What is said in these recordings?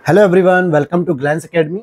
Hello everyone, welcome to Glance academy.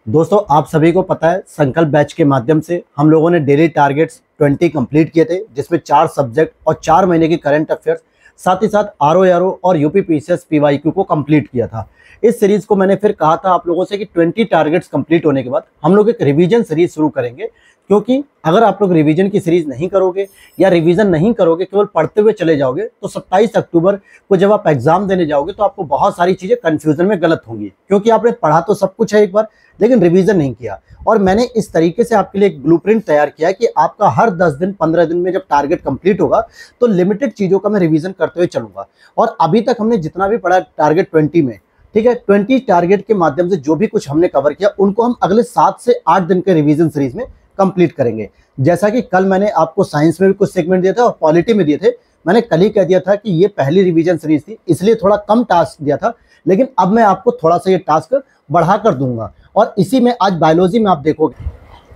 दोस्तों, आप सभी को पता है संकल्प बैच के माध्यम से हम लोगों ने डेली टारगेट्स 20 कंप्लीट किए थे, जिसमें 4 सब्जेक्ट और 4 महीने की करंट अफेयर्स, साथ ही साथ आरओ और यूपी पीसीएस पीवाईक्यू को कंप्लीट किया था। इस सीरीज को मैंने फिर कहा था आप लोगों से कि 20 टारगेट्स कंप्लीट होने के बाद हम लोग एक रिवीजन सीरीज शुरू करेंगे, क्योंकि अगर आप लोग रिवीजन की सीरीज नहीं करोगे या रिवीजन नहीं करोगे, केवल पढ़ते हुए चले जाओगे, तो 27 अक्टूबर को जब आप एग्जाम देने जाओगे तो आपको बहुत सारी चीजें कंफ्यूजन में गलत होंगी, क्योंकि आपने पढ़ा तो सब कुछ है एक बार, लेकिन रिवीजन नहीं किया। और मैंने इस तरीके से आपके लिए एक ब्लूप्रिंट तैयार किया है कि आपका हर 10 दिन 15 दिन में जब टारगेट कंप्लीट होगा तो लिमिटेड चीजों का मैं रिवीजन करते हुए चलूंगा। और अभी तक हमने जितना भी पढ़ा टारगेट 20 में, ठीक है, 20 टारगेट के माध्यम से जो भी कुछ हमने कवर किया उनको हम अगले 7 से 8 दिन के रिवीजन सीरीज में कंप्लीट करेंगे। जैसा कि कल मैंने आपको साइंस में भी कुछ सेगमेंट दिए थे और पॉलिटी में दिए थे। मैंने कल ही कह दिया था कि ये पहली रिवीजन सीरीज थी, इसलिए थोड़ा कम टास्क दिया था, लेकिन अब मैं आपको थोड़ा सा ये टास्क बढ़ा कर दूंगा। और इसी में आज बायोलॉजी में आप देखोगे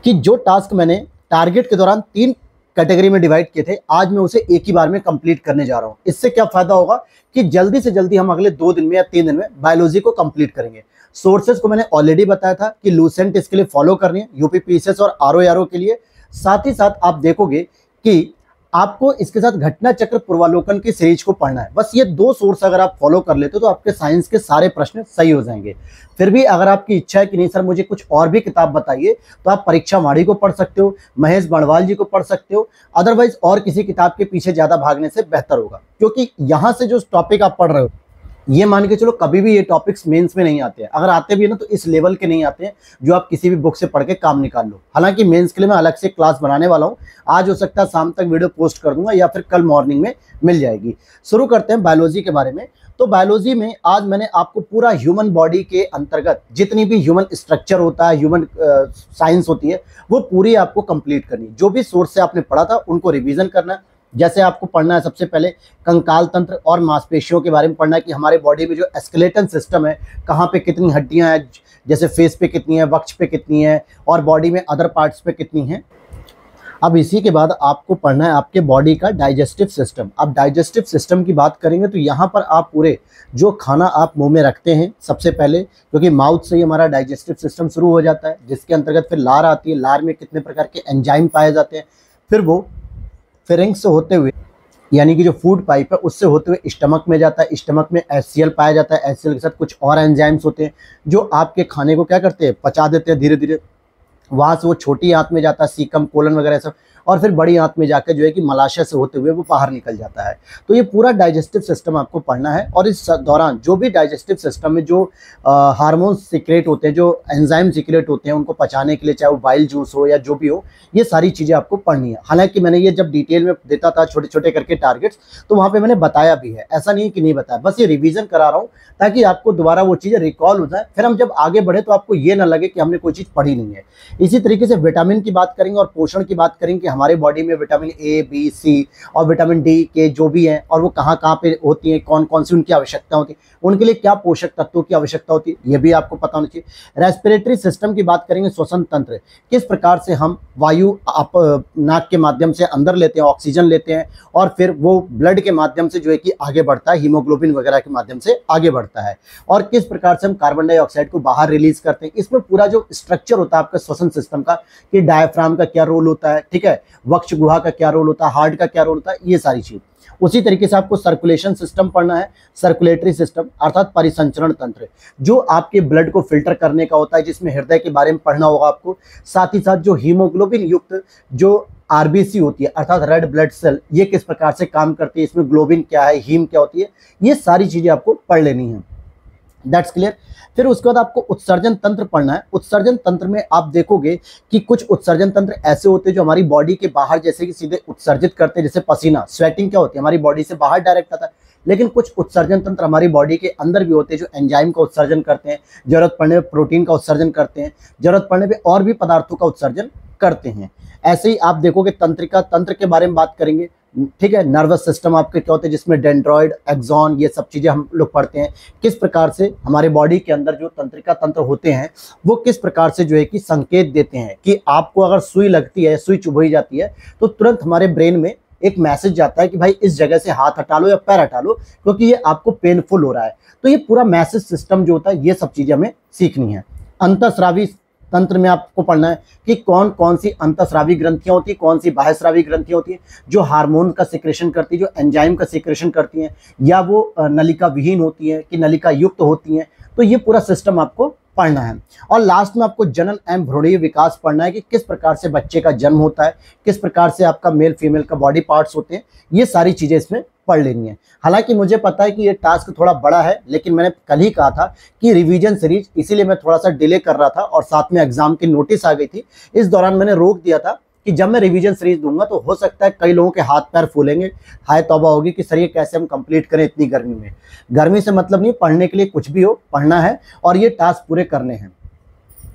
कि जो टास्क मैंने टारगेट के दौरान 3 कैटेगरी में डिवाइड किए थे, आज मैं उसे एक ही बार में कंप्लीट करने जा रहा हूं। इससे क्या फायदा होगा कि जल्दी से जल्दी हम अगले 2 दिन में या 3 दिन में बायोलॉजी को कंप्लीट करेंगे। सोर्सेज को मैंने ऑलरेडी बताया था कि लूसेंट इसके लिए फॉलो करनी है, यूपी पीसीएस और आरओ के लिए। साथ ही साथ आप देखोगे कि आपको इसके साथ घटना चक्र पूर्वालोकन की सीरीज को पढ़ना है। बस ये 2 सोर्स अगर आप फॉलो कर लेते हो तो आपके साइंस के सारे प्रश्न सही हो जाएंगे। फिर भी अगर आपकी इच्छा है कि नहीं सर मुझे कुछ और भी किताब बताइए, तो आप परीक्षा माड़ी को पढ़ सकते हो, महेश बणवाल जी को पढ़ सकते हो। अदरवाइज और किसी किताब के पीछे ज्यादा भागने से बेहतर होगा, क्योंकि यहाँ से जो टॉपिक आप पढ़ रहे हो ये मान के चलो कभी भी ये टॉपिक्स मेंस में नहीं आते हैं। अगर आते भी है ना तो इस लेवल के नहीं आते हैं जो आप किसी भी बुक से पढ़ के काम निकाल लो। हालांकि मेंस के लिए मैं अलग से क्लास बनाने वाला हूँ, आज हो सकता है शाम तक वीडियो पोस्ट कर दूंगा या फिर कल मॉर्निंग में मिल जाएगी। शुरू करते हैं बायोलॉजी के बारे में। तो बायोलॉजी में आज मैंने आपको पूरा ह्यूमन बॉडी के अंतर्गत जितनी भी ह्यूमन स्ट्रक्चर होता है, ह्यूमन साइंस होती है, वो पूरी आपको कंप्लीट करनी है। जो भी सोर्स से आपने पढ़ा था उनको रिवीजन करना है। जैसे आपको पढ़ना है सबसे पहले कंकाल तंत्र और मांसपेशियों के बारे में पढ़ना है कि हमारे बॉडी में जो स्केलेटन सिस्टम है, कहाँ पे कितनी हड्डियां हैं, जैसे फेस पे कितनी है, वक्ष पे कितनी है और बॉडी में अदर पार्ट्स पे कितनी है। अब इसी के बाद आपको पढ़ना है आपके बॉडी का डाइजेस्टिव सिस्टम। अब डाइजेस्टिव सिस्टम की बात करेंगे तो यहाँ पर आप पूरे जो खाना आप मुंह में रखते हैं सबसे पहले, क्योंकि माउथ से ही हमारा डाइजेस्टिव सिस्टम शुरू हो जाता है, जिसके अंतर्गत फिर लार आती है। लार में कितने प्रकार के एंजाइम पाए जाते हैं, फिर वो फेरिंक्स से होते हुए यानी कि जो फूड पाइप है उससे होते हुए स्टमक में जाता है। स्टमक में HCl पाया जाता है। HCl के साथ कुछ और एंजाइम्स होते हैं जो आपके खाने को क्या करते हैं, पचा देते हैं धीरे धीरे। वहाँ से वो छोटी आंत में जाता है, सीकम कोलन वगैरह सब, और फिर बड़ी आंत में जाकर जो है कि मलाशय से होते हुए वो बाहर निकल जाता है। तो ये पूरा डाइजेस्टिव सिस्टम आपको पढ़ना है। और इस दौरान जो भी डाइजेस्टिव सिस्टम में जो हार्मोन सीक्रेट होते हैं, जो एंजाइम सीक्रेट होते हैं उनको पचाने के लिए, चाहे वो बाइल जूस हो या जो भी हो, ये सारी चीज़ें आपको पढ़नी है। हालांकि मैंने ये जब डिटेल में देता था छोटे छोटे करके टारगेट्स, तो वहाँ पर मैंने बताया भी है, ऐसा नहीं कि नहीं बताया, बस ये रिविजन करा रहा हूँ ताकि आपको दोबारा वो चीज़ें रिकॉल हो जाए। फिर हम जब आगे बढ़े तो आपको ये ना लगे कि हमने कोई चीज़ पढ़ी नहीं है। इसी तरीके से विटामिन की बात करेंगे और पोषण की बात करेंगे कि हमारे बॉडी में विटामिन A, B, C और विटामिन D के जो भी हैं और वो कहाँ कहाँ पे होती हैं, कौन कौन सी उनकी आवश्यकता होती है, उनके लिए क्या पोषक तत्वों की आवश्यकता होती है, ये भी आपको पता होना चाहिए। रेस्पिरेटरी सिस्टम की बात करेंगे, श्वसन तंत्र, किस प्रकार से हम वायु नाक के माध्यम से अंदर लेते हैं, ऑक्सीजन लेते हैं और फिर वो ब्लड के माध्यम से जो है कि आगे बढ़ता है, हीमोग्लोबिन वगैरह के माध्यम से आगे बढ़ता है, और किस प्रकार से हम कार्बन डाइऑक्साइड को बाहर रिलीज करते हैं। इसमें पूरा जो स्ट्रक्चर होता है आपका श्वसन सिस्टम का, कि डायफ्राम का क्या रोल होता है, ठीक है, वक्ष गुहा का क्या रोल होता है, हार्ट का क्या रोल होता है, ये सारी चीज। उसी तरीके से आपको सर्कुलेशन सिस्टम पढ़ना है, सर्कुलेटरी सिस्टम अर्थात परिसंचरण तंत्र, जो आपके ब्लड को फिल्टर करने का होता है, जिसमें हृदय के बारे में पढ़ना होगा आपको। साथ ही साथ जो हीमोग्लोबिन युक्त जो RBC होती है अर्थात रेड ब्लड सेल, ये किस प्रकार से काम करती है, इसमें ग्लोबिन क्या है, हीम क्या होती है, ये सारी चीजें आपको पढ़ लेनी है। That's clear. फिर उसके बाद आपको उत्सर्जन तंत्र पढ़ना है। उत्सर्जन तंत्र में आप देखोगे कि कुछ उत्सर्जन तंत्र ऐसे होते हैं जो हमारी बॉडी के बाहर जैसे कि सीधे उत्सर्जित करते हैं, जैसे पसीना, स्वेटिंग क्या होती है, हमारी बॉडी से बाहर डायरेक्ट आता है। लेकिन कुछ उत्सर्जन तंत्र हमारी बॉडी के अंदर भी होते हैं जो एंजाइम का उत्सर्जन करते हैं, जरूरत पड़ने पर प्रोटीन का उत्सर्जन करते हैं, जरूरत पड़ने पर और भी पदार्थों का उत्सर्जन करते हैं। ऐसे ही आप देखोगे तंत्रिका तंत्र के बारे में बात करेंगे, ठीक है। नर्वस सिस्टम आपके क्या होते हैं, जिसमें डेंड्रॉइड, एक्सॉन, ये सब चीजें हम लोग पढ़ते हैं। किस प्रकार से हमारे बॉडी के अंदर जो तंत्रिका तंत्र होते हैं वो किस प्रकार से जो है कि संकेत देते हैं कि आपको अगर सुई लगती है, सुई चुभई जाती है तो तुरंत हमारे ब्रेन में एक मैसेज जाता है कि भाई इस जगह से हाथ हटा लो या पैर हटा लो क्योंकि ये आपको पेनफुल हो रहा है। तो ये पूरा मैसेज सिस्टम जो होता है, ये सब चीजें हमें सीखनी है। अंतःस्रावी तंत्र में आपको पढ़ना है कि कौन कौन सी अंतःस्रावी ग्रंथियां होती है, कौन सी बाह्यस्रावी ग्रंथियां होती हैं, जो हार्मोन का सिक्रेशन करती है, जो एंजाइम का सिक्रेशन करती हैं, या वो नलिका विहीन होती हैं कि नलिका युक्त होती हैं। तो ये पूरा सिस्टम आपको पढ़ना है। और लास्ट में आपको जनन एवं भ्रूणीय विकास पढ़ना है कि किस प्रकार से बच्चे का जन्म होता है, किस प्रकार से आपका मेल फीमेल का बॉडी पार्ट्स होते हैं, ये सारी चीजें इसमें पढ़ लेनी है। हालांकि मुझे पता है कि ये टास्क थोड़ा बड़ा है, लेकिन मैंने कल ही कहा था कि रिवीजन सीरीज, इसीलिए मैं थोड़ा सा डिले कर रहा था और साथ में एग्जाम की नोटिस आ गई थी। इस दौरान मैंने रोक दिया था कि जब मैं रिवीजन सीरीज दूंगा तो हो सकता है कई लोगों के हाथ पैर फूलेंगे, हाय तौबा होगी कि सर ये कैसे हम कंप्लीट करें इतनी गर्मी में। गर्मी से मतलब नहीं, पढ़ने के लिए कुछ भी हो, पढ़ना है और ये टास्क पूरे करने हैं,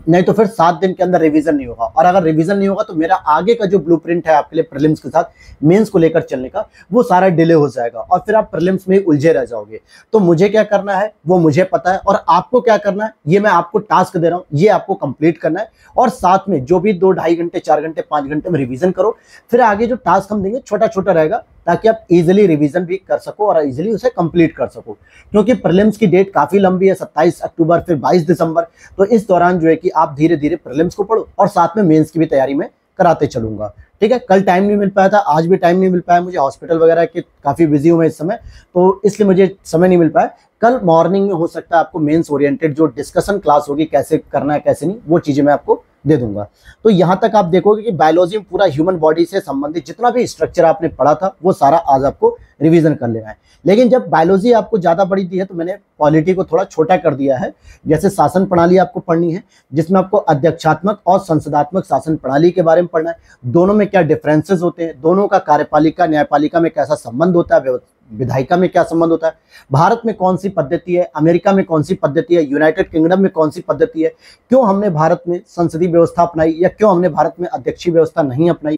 नहीं तो फिर 7 दिन के अंदर रिवीजन नहीं होगा। और अगर रिवीजन नहीं होगा तो मेरा आगे का जो ब्लूप्रिंट है आपके लिए प्रीलिम्स के साथ मेंस को लेकर चलने का, वो सारा डिले हो जाएगा और फिर आप प्रीलिम्स में उलझे रह जाओगे। तो मुझे क्या करना है वो मुझे पता है, और आपको क्या करना है ये मैं आपको टास्क दे रहा हूँ, ये आपको कंप्लीट करना है। और साथ में जो भी 2 ढाई घंटे 4 घंटे 5 घंटे में रिवीजन करो। फिर आगे जो टास्क हम देंगे छोटा छोटा रहेगा ताकि आप इजीली रिवीजन भी कर सको और इजीली उसे कंप्लीट कर सको, क्योंकि प्रीलिम्स की डेट काफी लंबी है, 27 अक्टूबर फिर 22 दिसंबर। तो इस दौरान जो है कि आप धीरे धीरे प्रीलिम्स को पढ़ो और साथ में मेंस की भी तैयारी में कराते चलूंगा। ठीक है, कल टाइम नहीं मिल पाया था, आज भी टाइम नहीं मिल पाया, मुझे हॉस्पिटल वगैरह के काफ़ी बिजी हूँ मैं इस समय, तो इसलिए मुझे समय नहीं मिल पाया। कल मॉर्निंग में हो सकता है आपको मेंस ओरिएंटेड जो डिस्कशन क्लास होगी, कैसे करना है कैसे नहीं, वो चीज़ें मैं आपको दे दूंगा। तो यहाँ तक आप देखोगे कि बायोलॉजी में पूरा ह्यूमन बॉडी से संबंधित जितना भी स्ट्रक्चर आपने पढ़ा था वो सारा आज आपको रिवीजन कर लेना है। लेकिन जब बायोलॉजी आपको ज़्यादा बड़ी दी है तो मैंने पॉलिटी को थोड़ा छोटा कर दिया है। जैसे शासन प्रणाली आपको पढ़नी है, जिसमें आपको अध्यक्षात्मक और संसदात्मक शासन प्रणाली के बारे में पढ़ना है, दोनों में क्या डिफरेंसेस होते हैं, दोनों का कार्यपालिका न्यायपालिका में कैसा संबंध होता है, विधायिका में क्या संबंध होता है, भारत में कौन सी पद्धति है, अमेरिका में कौन सी पद्धति है, यूनाइटेड किंगडम में कौन सी पद्धति है, क्यों हमने भारत में संसदीय व्यवस्था अपनाई या क्यों हमने भारत में अध्यक्षीय व्यवस्था नहीं अपनाई,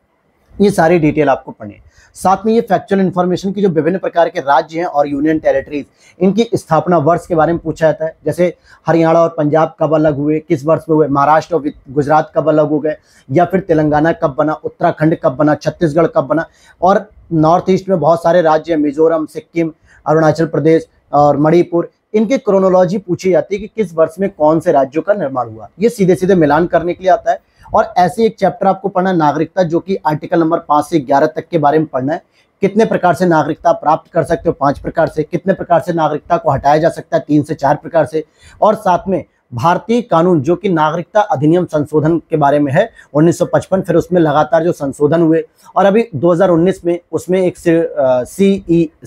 ये सारी डिटेल आपको पढ़नी है। साथ में ये फैक्चुअल इन्फॉर्मेशन की जो विभिन्न प्रकार के राज्य हैं और यूनियन टेरिटरीज, इनकी स्थापना वर्ष के बारे में पूछा जाता है। जैसे हरियाणा और पंजाब कब अलग हुए, किस वर्ष में हुए, महाराष्ट्र और गुजरात कब अलग हो गए, या फिर तेलंगाना कब बना, उत्तराखंड कब बना, छत्तीसगढ़ कब बना। और नॉर्थ ईस्ट में बहुत सारे राज्य हैं, मिजोरम, सिक्किम, अरुणाचल प्रदेश और मणिपुर, इनकी क्रोनोलॉजी पूछी जाती है कि किस वर्ष में कौन से राज्यों का निर्माण हुआ। ये सीधे सीधे मिलान करने के लिए आता है। और ऐसे एक चैप्टर आपको पढ़ना है नागरिकता, जो कि आर्टिकल नंबर 5 से 11 तक के बारे में पढ़ना है। कितने प्रकार से नागरिकता प्राप्त कर सकते हो, 5 प्रकार से। कितने प्रकार से नागरिकता को हटाया जा सकता है, 3 से 4 प्रकार से। और साथ में भारतीय कानून जो कि नागरिकता अधिनियम संशोधन के बारे में है 1955, फिर उसमें लगातार जो संशोधन हुए, और अभी 2019 में उसमें एक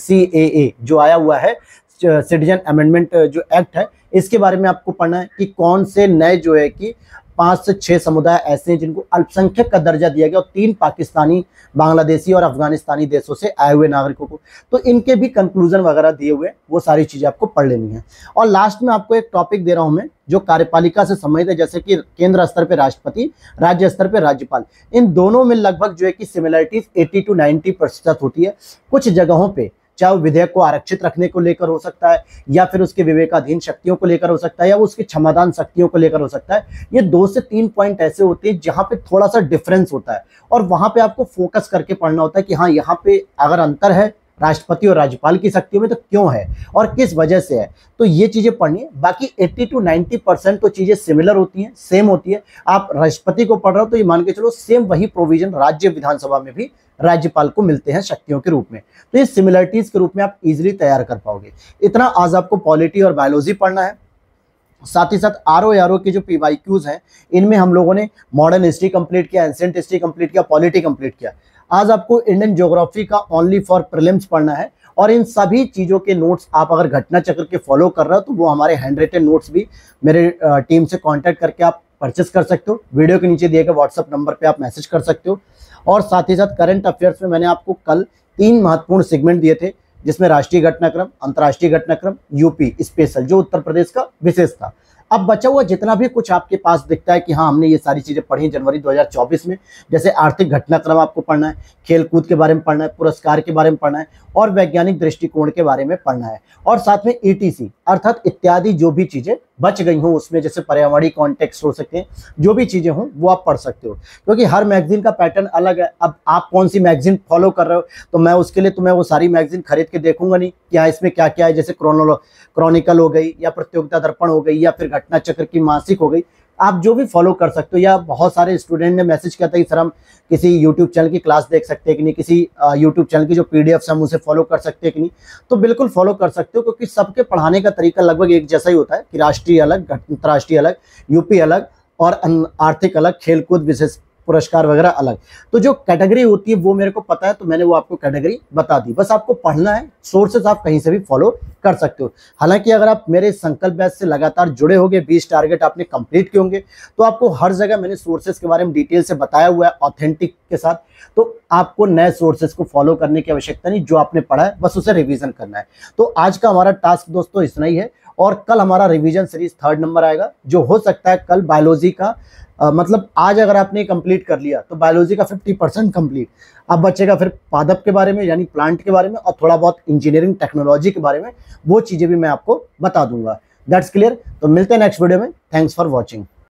CAA जो आया हुआ है, सिटीजन अमेंडमेंट जो एक्ट है, इसके बारे में आपको पढ़ना है कि कौन से नए जो है कि 5 से 6 समुदाय ऐसे हैं जिनको अल्पसंख्यक का दर्जा दिया गया, और 3 पाकिस्तानी, बांग्लादेशी और अफगानिस्तानी देशों से आए हुए नागरिकों को। तो इनके भी कंक्लूजन वगैरह दिए हुए, वो सारी चीजें आपको पढ़ लेनी है। और लास्ट में आपको एक टॉपिक दे रहा हूं मैं जो कार्यपालिका से संबंधित है, जैसे कि केंद्र स्तर पे राष्ट्रपति, राज्य स्तर पे राज्यपाल। इन दोनों में लगभग जो है कि सिमिलरिटीज 80 to 90% होती है। कुछ जगहों पे चाहे विधेयक को आरक्षित रखने को लेकर हो सकता है, या फिर उसके विवेकाधीन शक्तियों को लेकर हो सकता है, या वो उसकी क्षमादान शक्तियों को लेकर हो सकता है। ये 2 से 3 पॉइंट ऐसे होते हैं जहां पे थोड़ा सा डिफरेंस होता है, और वहां पे आपको फोकस करके पढ़ना होता है कि हाँ, यहाँ पे अगर अंतर है राष्ट्रपति और राज्यपाल की शक्तियों में तो क्यों है और किस वजह से है। तो ये चीजें पढ़नी है। बाकी 80 to 90% तो चीजें सिमिलर होती हैं, सेम होती है। आप राष्ट्रपति को पढ़ रहे हो तो ये मान के चलो सेम वही प्रोविजन राज्य विधानसभा में भी राज्यपाल को मिलते हैं शक्तियों के रूप में। तो ये सिमिलरिटीज के रूप में आप इजीली तैयार कर पाओगे। इतना आज आपको पॉलिटी और बायोलॉजी पढ़ना है। साथ ही साथ आरओ के जो PYQs हैं, इनमें हम लोगों ने मॉडर्न हिस्ट्री कंप्लीट किया, एंशिएंट हिस्ट्री कंप्लीट किया, पॉलिटी कंप्लीट किया। आज आपको इंडियन ज्योग्राफी का ओनली फॉर प्रीलिम्स पढ़ना है। और इन सभी चीज़ों के नोट्स आप अगर घटना चक्र के फॉलो कर रहे हो तो वो हमारे हैंड रिटन नोट्स भी मेरे टीम से कांटेक्ट करके आप परचेस कर सकते हो। वीडियो के नीचे दिए गए व्हाट्सअप नंबर पे आप मैसेज कर सकते हो। और साथ ही साथ करंट अफेयर्स में मैंने आपको कल 3 महत्वपूर्ण सेगमेंट दिए थे, जिसमें राष्ट्रीय घटनाक्रम, अंतर्राष्ट्रीय घटनाक्रम, यूपी स्पेशल जो उत्तर प्रदेश का विशेष था। अब बचा हुआ जितना भी कुछ आपके पास दिखता है कि हाँ हमने ये सारी चीज़ें पढ़ी जनवरी 2024 में, जैसे आर्थिक घटनाक्रम आपको पढ़ना है, खेल कूद के बारे में पढ़ना है, पुरस्कार के बारे में पढ़ना है, और वैज्ञानिक दृष्टिकोण के बारे में पढ़ना है। और साथ में ईटीसी अर्थात इत्यादि जो भी चीजें बच गई हों उसमें, जैसे पर्यावरणीय कॉन्टेक्स्ट हो सकते हैं, जो भी चीजें हों वो आप पढ़ सकते हो, क्योंकि हर मैगजीन का पैटर्न अलग है। अब आप कौन सी मैगजीन फॉलो कर रहे हो, तो मैं उसके लिए तुम्हें वो सारी मैगजीन खरीद के देखूंगा नहीं कि हाँ इसमें क्या क्या है, जैसे क्रॉनिकल हो गई, या प्रतियोगिता दर्पण हो गई, या फिर घटना चक्र की मासिक हो गई। आप जो भी फॉलो कर सकते हो, या बहुत सारे स्टूडेंट ने मैसेज किया था कि सर हम किसी यूट्यूब चैनल की क्लास देख सकते हैं कि नहीं, किसी यूट्यूब चैनल की जो पीडीएफ हम उसे फॉलो कर सकते हैं कि नहीं, तो बिल्कुल फॉलो कर सकते हो, क्योंकि सबके पढ़ाने का तरीका लगभग एक जैसा ही होता है कि राष्ट्रीय अलग, अंतर्राष्ट्रीय अलग, यूपी अलग, और आर्थिक अलग, खेलकूद विशेष पुरस्कार वगैरह अलग। तो जो कैटेगरी होती है वो मेरे को पता है, तो मैंने वो आपको कैटेगरी बता दी। बस आपको पढ़ना है, सोर्सेज आप कहीं से भी फॉलो कर सकते हो। हालांकि अगर आप मेरे संकल्प बैच से लगातार जुड़े होंगे, 20 टारगेट आपने कंप्लीट किए होंगे, तो आपको हर जगह मैंने सोर्सेज के बारे में डिटेल से बताया हुआ है, ऑथेंटिक के साथ। तो आपको नए सोर्सेज को फॉलो करने की आवश्यकता नहीं, जो आपने पढ़ा है बस उसे रिवीजन करना है। तो आज का हमारा टास्क दोस्तों इतना ही है, और कल हमारा रिवीजन सीरीज 3rd नंबर आएगा, जो हो सकता है कल बायोलॉजी का मतलब आज अगर आपने कंप्लीट कर लिया तो बायोलॉजी का 50% कंप्लीट। अब बचेगा फिर पादप के बारे में यानी प्लांट के बारे में, और थोड़ा बहुत इंजीनियरिंग टेक्नोलॉजी के बारे में, वो चीजें भी मैं आपको बता दूंगा। That's clear. तो मिलते हैं नेक्स्ट वीडियो में। Thanks for watching.